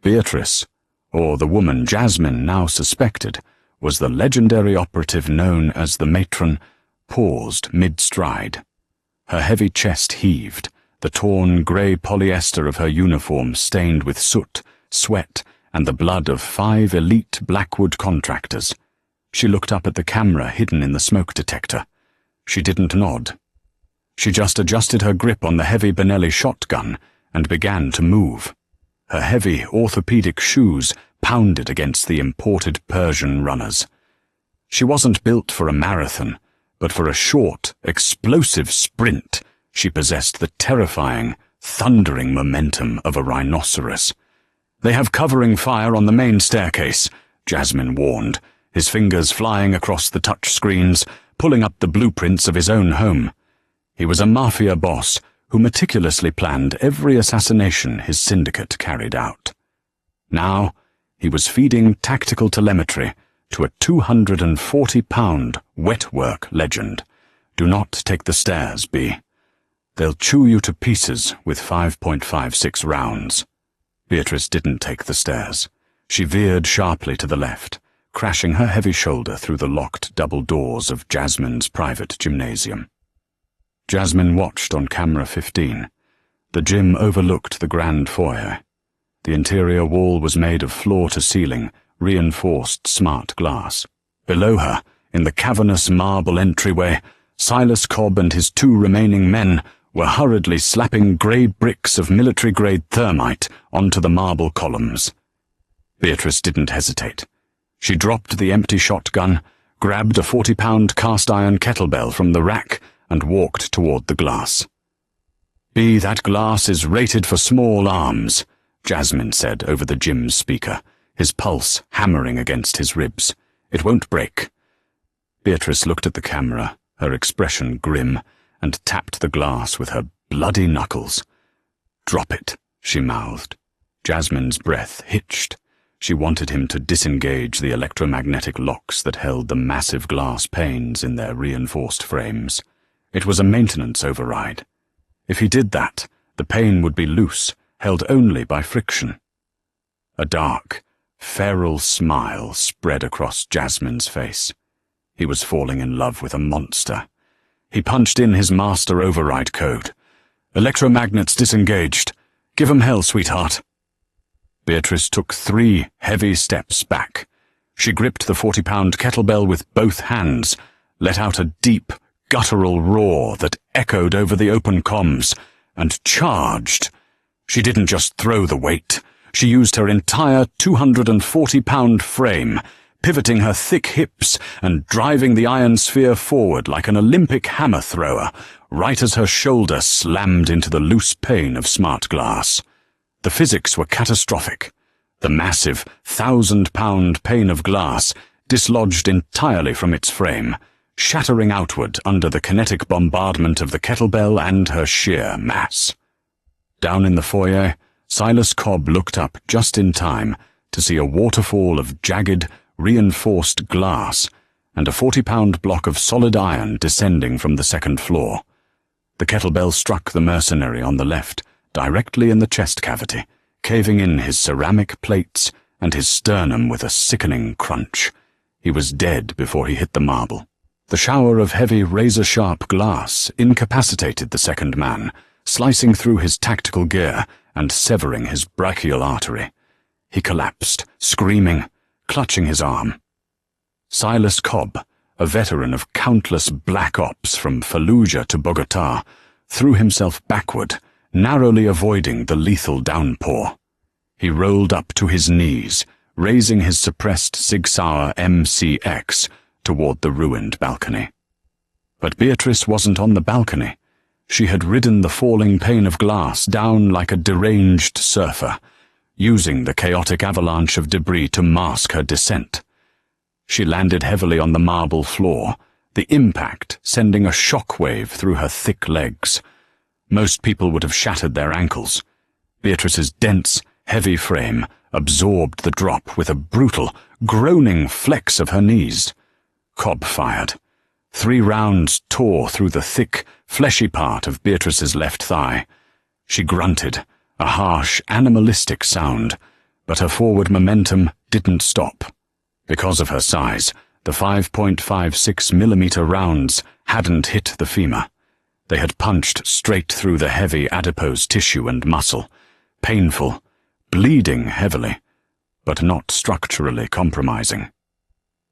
Speaker 1: Beatrice, or the woman Jasmine now suspected, was the legendary operative known as the matron, paused mid-stride. Her heavy chest heaved, the torn grey polyester of her uniform stained with soot, sweat, and the blood of 5 elite Blackwood contractors. She looked up at the camera hidden in the smoke detector. She didn't nod. She just adjusted her grip on the heavy Benelli shotgun and began to move. Her heavy orthopedic shoes pounded against the imported Persian runners. She wasn't built for a marathon, but for a short, explosive sprint. She possessed the terrifying, thundering momentum of a rhinoceros. "They have covering fire on the main staircase," Jasmine warned, his fingers flying across the touch screens, pulling up the blueprints of his own home. He was a mafia boss who meticulously planned every assassination his syndicate carried out. Now, he was feeding tactical telemetry to a 240-pound wet-work legend. "Do not take the stairs, B. They'll chew you to pieces with 5.56 rounds." Beatrice didn't take the stairs. She veered sharply to the left, crashing her heavy shoulder through the locked double doors of Jasmine's private gymnasium. Jasmine watched on camera 15. The gym overlooked the grand foyer. The interior wall was made of floor-to-ceiling, reinforced smart glass. Below her, in the cavernous marble entryway, Silas Cobb and his 2 remaining men were hurriedly slapping grey bricks of military-grade thermite onto the marble columns. Beatrice didn't hesitate. She dropped the empty shotgun, grabbed a 40-pound cast-iron kettlebell from the rack, and walked toward the glass. "B, that glass is rated for small arms," Jasmine said over the gym's speaker, his pulse hammering against his ribs. "It won't break." Beatrice looked at the camera, her expression grim, and tapped the glass with her bloody knuckles. "Drop it," she mouthed. Jasmine's breath hitched. She wanted him to disengage the electromagnetic locks that held the massive glass panes in their reinforced frames. It was a maintenance override. If he did that, the pane would be loose, held only by friction. A dark, feral smile spread across Jasmine's face. He was falling in love with a monster. He punched in his master override code. "Electromagnets disengaged. Give 'em hell, sweetheart." Beatrice took 3 heavy steps back. She gripped the 40-pound kettlebell with both hands, let out a deep, guttural roar that echoed over the open comms, and charged. She didn't just throw the weight. She used her entire 240-pound frame, pivoting her thick hips and driving the iron sphere forward like an Olympic hammer thrower, right as her shoulder slammed into the loose pane of smart glass. The physics were catastrophic. The massive 1,000-pound pane of glass dislodged entirely from its frame, shattering outward under the kinetic bombardment of the kettlebell and her sheer mass. Down in the foyer, Silas Cobb looked up just in time to see a waterfall of jagged, reinforced glass and a 40-pound block of solid iron descending from the second floor. The kettlebell struck the mercenary on the left, directly in the chest cavity, caving in his ceramic plates and his sternum with a sickening crunch. He was dead before he hit the marble. The shower of heavy razor-sharp glass incapacitated the second man, slicing through his tactical gear and severing his brachial artery. He collapsed, screaming, clutching his arm. Silas Cobb, a veteran of countless black ops from Fallujah to Bogota, threw himself backward, narrowly avoiding the lethal downpour. He rolled up to his knees, raising his suppressed Sig Sauer MCX toward the ruined balcony. But Beatrice wasn't on the balcony. She had ridden the falling pane of glass down like a deranged surfer, using the chaotic avalanche of debris to mask her descent. She landed heavily on the marble floor, the impact sending a shockwave through her thick legs. Most people would have shattered their ankles. Beatrice's dense, heavy frame absorbed the drop with a brutal, groaning flex of her knees. Cobb fired. 3 rounds tore through the thick, fleshy part of Beatrice's left thigh. She grunted, a harsh, animalistic sound, but her forward momentum didn't stop. Because of her size, the 5.56mm rounds hadn't hit the femur. They had punched straight through the heavy adipose tissue and muscle, painful, bleeding heavily, but not structurally compromising.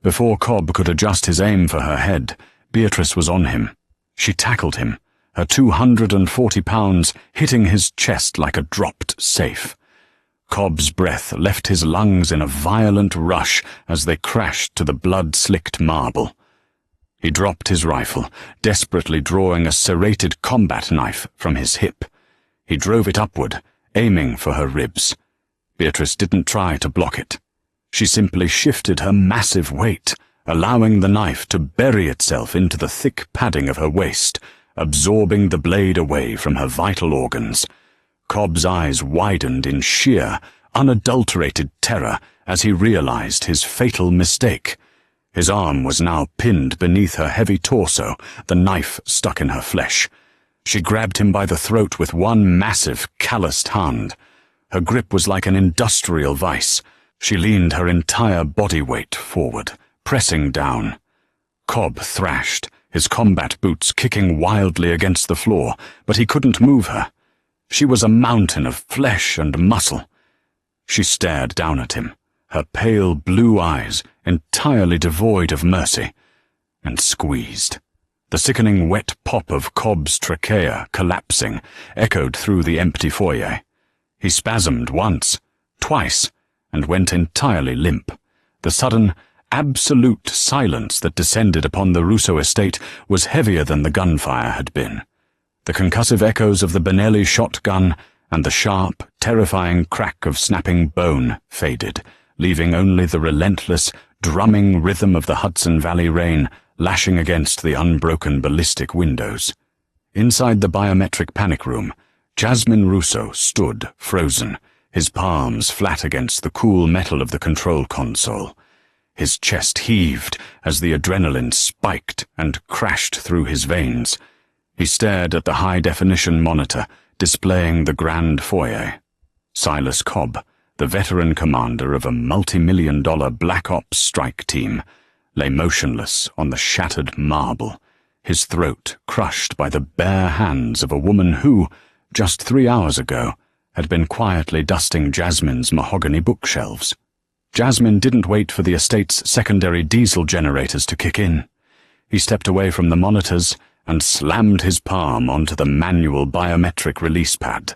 Speaker 1: Before Cobb could adjust his aim for her head, Beatrice was on him. She tackled him, her 240 pounds hitting his chest like a dropped safe. Cobb's breath left his lungs in a violent rush as they crashed to the blood-slicked marble. He dropped his rifle, desperately drawing a serrated combat knife from his hip. He drove it upward, aiming for her ribs. Beatrice didn't try to block it. She simply shifted her massive weight, allowing the knife to bury itself into the thick padding of her waist, absorbing the blade away from her vital organs. Cobb's eyes widened in sheer, unadulterated terror as he realized his fatal mistake. His arm was now pinned beneath her heavy torso, the knife stuck in her flesh. She grabbed him by the throat with one massive, calloused hand. Her grip was like an industrial vice. She leaned her entire body weight forward, pressing down. Cobb thrashed, his combat boots kicking wildly against the floor, but he couldn't move her. She was a mountain of flesh and muscle. She stared down at him, her pale blue eyes entirely devoid of mercy, and squeezed. The sickening wet pop of Cobb's trachea, collapsing, echoed through the empty foyer. He spasmed once, twice, and went entirely limp. The sudden, absolute silence that descended upon the Russo estate was heavier than the gunfire had been. The concussive echoes of the Benelli shotgun and the sharp, terrifying crack of snapping bone faded, leaving only the relentless, drumming rhythm of the Hudson Valley rain lashing against the unbroken ballistic windows. Inside the biometric panic room, Jasmine Russo stood frozen, his palms flat against the cool metal of the control console. His chest heaved as the adrenaline spiked and crashed through his veins. He stared at the high-definition monitor displaying the grand foyer. Silas Cobb, the veteran commander of a multi-million-dollar Black Ops strike team, lay motionless on the shattered marble, his throat crushed by the bare hands of a woman who, just 3 hours ago, had been quietly dusting Jasmine's mahogany bookshelves. Jasmine didn't wait for the estate's secondary diesel generators to kick in. He stepped away from the monitors and slammed his palm onto the manual biometric release pad.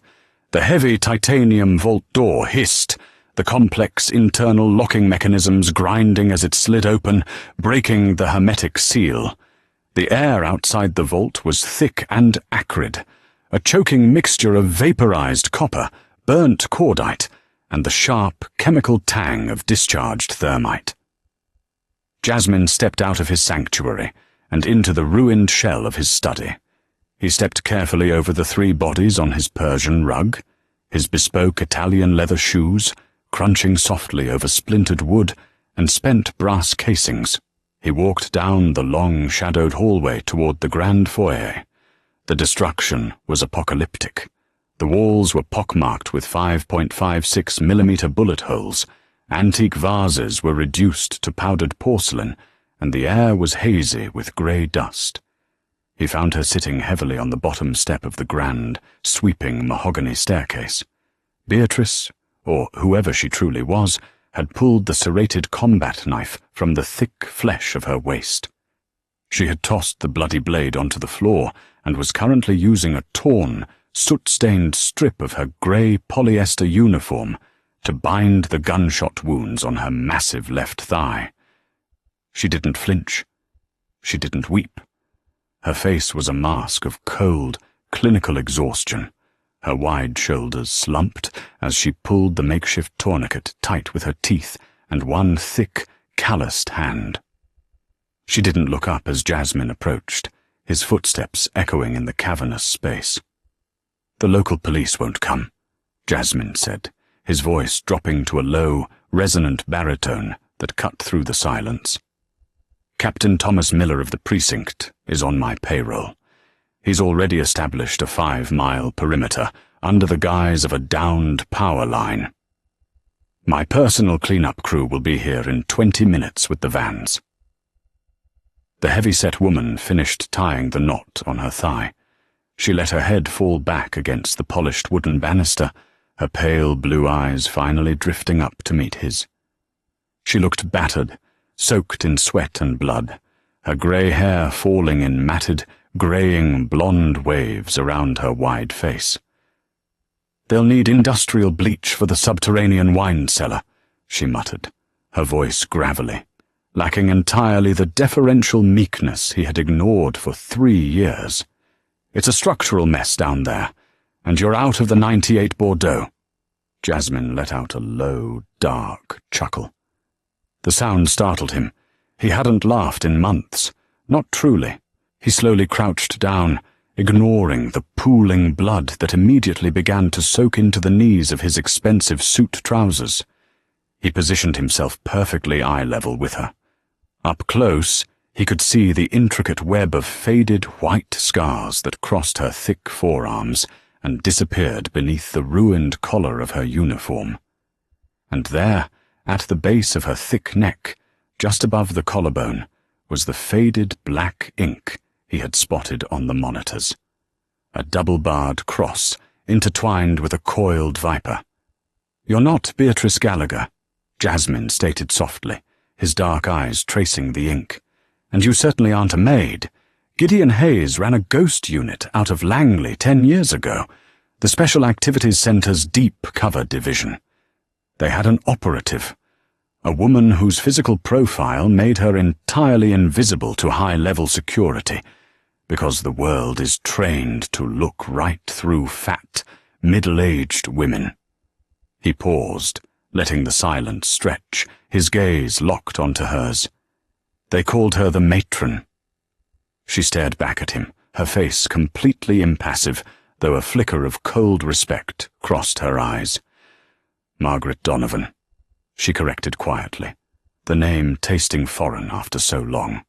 Speaker 1: The heavy titanium vault door hissed, the complex internal locking mechanisms grinding as it slid open, breaking the hermetic seal. The air outside the vault was thick and acrid, a choking mixture of vaporized copper, burnt cordite, and the sharp chemical tang of discharged thermite. Jasmine stepped out of his sanctuary and into the ruined shell of his study. He stepped carefully over the 3 bodies on his Persian rug, his bespoke Italian leather shoes, crunching softly over splintered wood and spent brass casings. He walked down the long, shadowed hallway toward the grand foyer. The destruction was apocalyptic. The walls were pockmarked with 5.56mm bullet holes. Antique vases were reduced to powdered porcelain, and the air was hazy with grey dust. He found her sitting heavily on the bottom step of the grand, sweeping mahogany staircase. Beatrice, or whoever she truly was, had pulled the serrated combat knife from the thick flesh of her waist. She had tossed the bloody blade onto the floor and was currently using a torn, soot-stained strip of her grey polyester uniform to bind the gunshot wounds on her massive left thigh. She didn't flinch. She didn't weep. Her face was a mask of cold, clinical exhaustion. Her wide shoulders slumped as she pulled the makeshift tourniquet tight with her teeth and one thick, calloused hand. She didn't look up as Jasmine approached, his footsteps echoing in the cavernous space. "The local police won't come," Jasmine said, his voice dropping to a low, resonant baritone that cut through the silence. "Captain Thomas Miller of the precinct is on my payroll. He's already established a 5-mile perimeter under the guise of a downed power line. My personal cleanup crew will be here in 20 minutes with the vans." The heavy-set woman finished tying the knot on her thigh. She let her head fall back against the polished wooden banister, her pale blue eyes finally drifting up to meet his. She looked battered, soaked in sweat and blood, her grey hair falling in matted, greying blonde waves around her wide face. "They'll need industrial bleach for the subterranean wine cellar," she muttered, her voice gravelly, lacking entirely the deferential meekness he had ignored for 3 years. "It's a structural mess down there, and you're out of the 98 Bordeaux." Jasmine let out a low, dark chuckle. The sound startled him. He hadn't laughed in months, not truly. He slowly crouched down, ignoring the pooling blood that immediately began to soak into the knees of his expensive suit trousers. He positioned himself perfectly eye-level with her. Up close, he could see the intricate web of faded white scars that crossed her thick forearms and disappeared beneath the ruined collar of her uniform. And there, at the base of her thick neck, just above the collarbone, was the faded black ink he had spotted on the monitors. A double-barred cross, intertwined with a coiled viper. "You're not Beatrice Gallagher," Jasmine stated softly, his dark eyes tracing the ink. "And you certainly aren't a maid. Gideon Hayes ran a ghost unit out of Langley 10 years ago, the Special Activities Center's Deep Cover Division. They had an operative, a woman whose physical profile made her entirely invisible to high-level security, because the world is trained to look right through fat, middle-aged women." He paused, letting the silence stretch, his gaze locked onto hers. "They called her the matron." She stared back at him, her face completely impassive, though a flicker of cold respect crossed her eyes. "Margaret Donovan," she corrected quietly, the name tasting foreign after so long.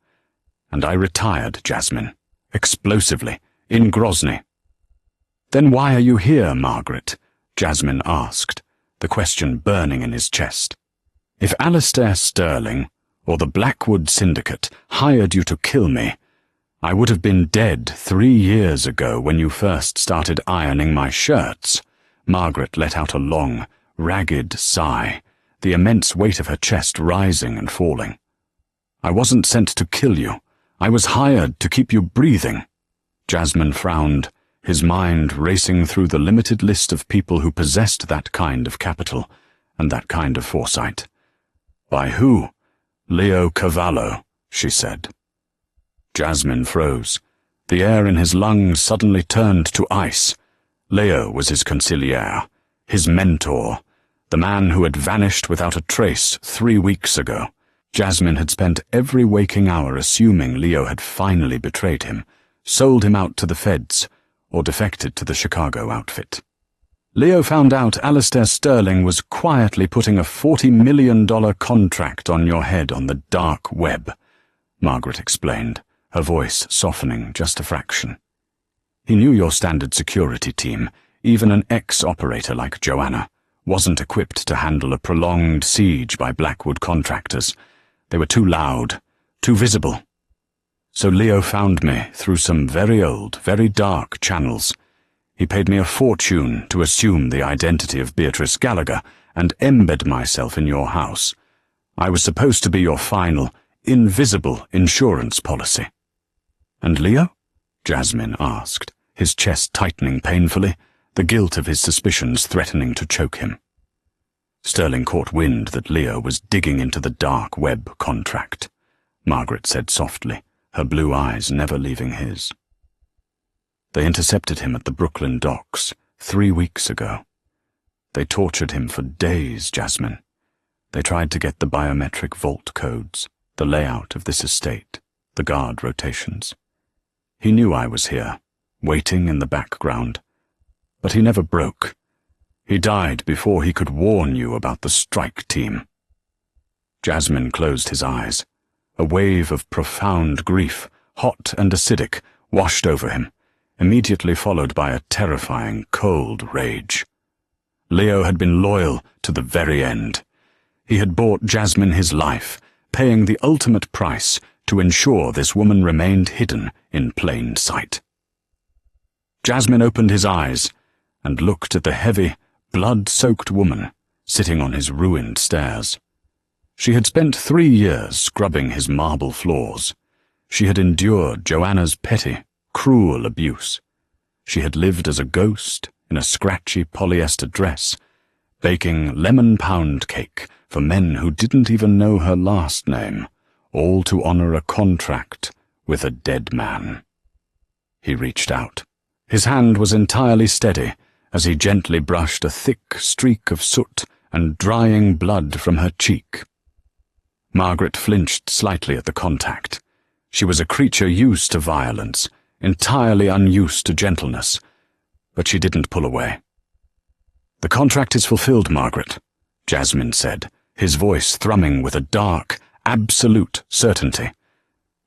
Speaker 1: "And I retired, Jasmine, explosively, in Grozny." "Then why are you here, Margaret?" Jasmine asked, the question burning in his chest. "If Alistair Sterling, or the Blackwood Syndicate, hired you to kill me, I would have been dead 3 years ago when you first started ironing my shirts." Margaret let out a long, ragged sigh, the immense weight of her chest rising and falling. "I wasn't sent to kill you. I was hired to keep you breathing." Jasmine frowned, his mind racing through the limited list of people who possessed that kind of capital and that kind of foresight. "By who?" "Leo Cavallo," she said. Jasmine froze. The air in his lungs suddenly turned to ice. Leo was his consigliere, his mentor, the man who had vanished without a trace 3 weeks ago. Jasmine had spent every waking hour assuming Leo had finally betrayed him, sold him out to the feds, or defected to the Chicago outfit. "Leo found out Alistair Sterling was quietly putting a $40 million contract on your head on the dark web," Margaret explained, her voice softening just a fraction. "He knew your standard security team, even an ex-operator like Joanna, wasn't equipped to handle a prolonged siege by Blackwood contractors. They were too loud, too visible. So Leo found me through some very old, very dark channels. He paid me a fortune to assume the identity of Beatrice Gallagher and embed myself in your house. I was supposed to be your final, invisible insurance policy. And Leo? Jasmine asked, his chest tightening painfully, the guilt of his suspicions threatening to choke him. Sterling caught wind that Leo was digging into the dark web contract. Margaret said softly, her blue eyes never leaving his. They intercepted him at the Brooklyn docks 3 weeks ago. They tortured him for days, Jasmine. They tried to get the biometric vault codes, the layout of this estate, the guard rotations. He knew I was here, waiting in the background, but he never broke. He died before he could warn you about the strike team. Jasmine closed his eyes. A wave of profound grief, hot and acidic, washed over him, immediately followed by a terrifying, cold rage. Leo had been loyal to the very end. He had bought Jasmine his life, paying the ultimate price to ensure this woman remained hidden in plain sight. Jasmine opened his eyes and looked at the heavy, blood-soaked woman sitting on his ruined stairs. She had spent 3 years scrubbing his marble floors. She had endured Joanna's petty, cruel abuse. She had lived as a ghost in a scratchy polyester dress, baking lemon pound cake for men who didn't even know her last name, all to honor a contract with a dead man. He reached out. His hand was entirely steady as he gently brushed a thick streak of soot and drying blood from her cheek. Margaret flinched slightly at the contact. She was a creature used to violence, entirely unused to gentleness, but she didn't pull away. "The contract is fulfilled, Margaret," Jasmine said, his voice thrumming with a dark, absolute certainty.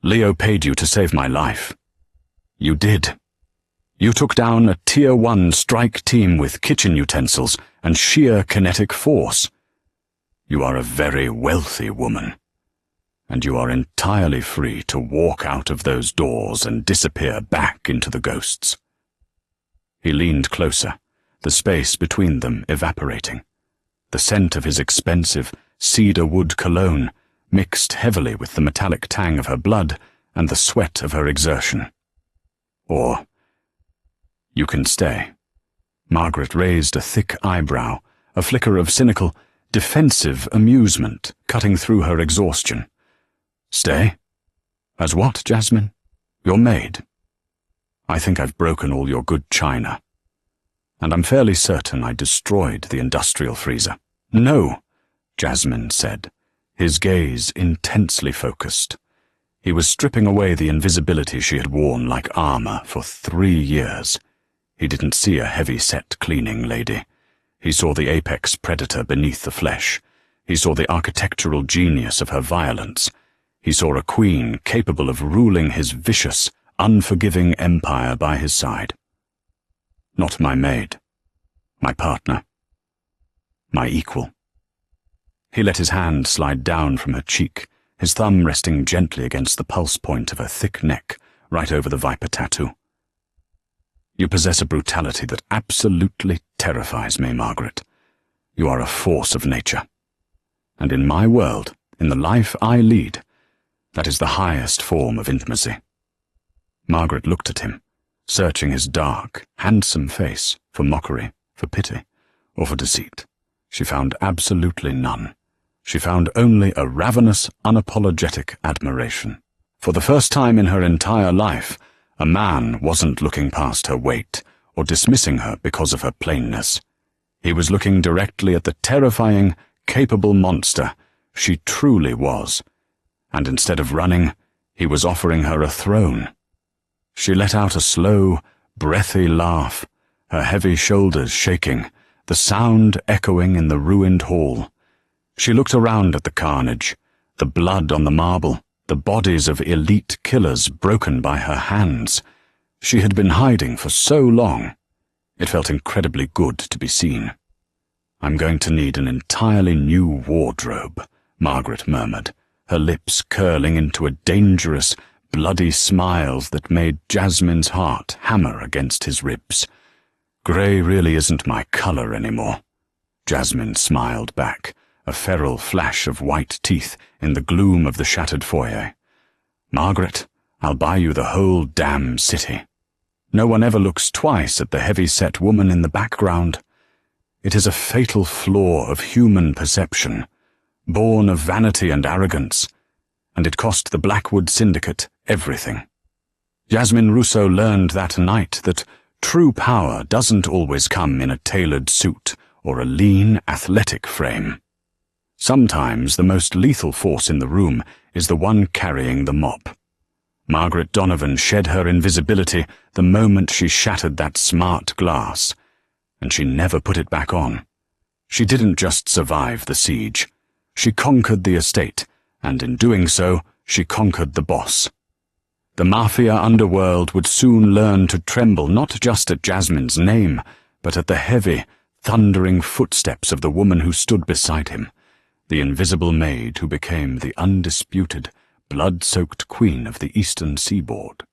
Speaker 1: "Leo paid you to save my life. You did. You took down a Tier 1 strike team with kitchen utensils and sheer kinetic force. You are a very wealthy woman, and you are entirely free to walk out of those doors and disappear back into the ghosts." He leaned closer, the space between them evaporating. The scent of his expensive cedar wood cologne mixed heavily with the metallic tang of her blood and the sweat of her exertion. "Or you can stay." Margaret raised a thick eyebrow, a flicker of cynical, defensive amusement cutting through her exhaustion. "Stay? As what, Jasmine? Your maid? I think I've broken all your good china. And I'm fairly certain I destroyed the industrial freezer." "No," Jasmine said, his gaze intensely focused. He was stripping away the invisibility she had worn like armor for 3 years. He didn't see a heavy-set cleaning lady. He saw the apex predator beneath the flesh. He saw the architectural genius of her violence. He saw a queen capable of ruling his vicious, unforgiving empire by his side. Not my maid, my partner, my equal. He let his hand slide down from her cheek, his thumb resting gently against the pulse point of her thick neck, right over the viper tattoo. "You possess a brutality that absolutely terrifies me, Margaret. You are a force of nature. And in my world, in the life I lead, that is the highest form of intimacy." Margaret looked at him, searching his dark, handsome face for mockery, for pity, or for deceit. She found absolutely none. She found only a ravenous, unapologetic admiration. For the first time in her entire life, a man wasn't looking past her weight or dismissing her because of her plainness. He was looking directly at the terrifying, capable monster she truly was, and instead of running, he was offering her a throne. She let out a slow, breathy laugh, her heavy shoulders shaking, the sound echoing in the ruined hall. She looked around at the carnage, the blood on the marble, the bodies of elite killers broken by her hands. She had been hiding for so long. It felt incredibly good to be seen. "I'm going to need an entirely new wardrobe," Margaret murmured, her lips curling into a dangerous, bloody smiles that made Jasmine's heart hammer against his ribs. "Grey really isn't my colour anymore." Jasmine smiled back, a feral flash of white teeth in the gloom of the shattered foyer. "Margaret, I'll buy you the whole damn city." No one ever looks twice at the heavy-set woman in the background. It is a fatal flaw of human perception, born of vanity and arrogance, and it cost the Blackwood Syndicate everything. Jasmine Rousseau learned that night that true power doesn't always come in a tailored suit or a lean, athletic frame. Sometimes the most lethal force in the room is the one carrying the mop. Margaret Donovan shed her invisibility the moment she shattered that smart glass, and she never put it back on. She didn't just survive the siege. She conquered the estate, and in doing so, she conquered the boss. The mafia underworld would soon learn to tremble not just at Jasmine's name, but at the heavy, thundering footsteps of the woman who stood beside him, the invisible maid who became the undisputed, blood-soaked queen of the eastern seaboard.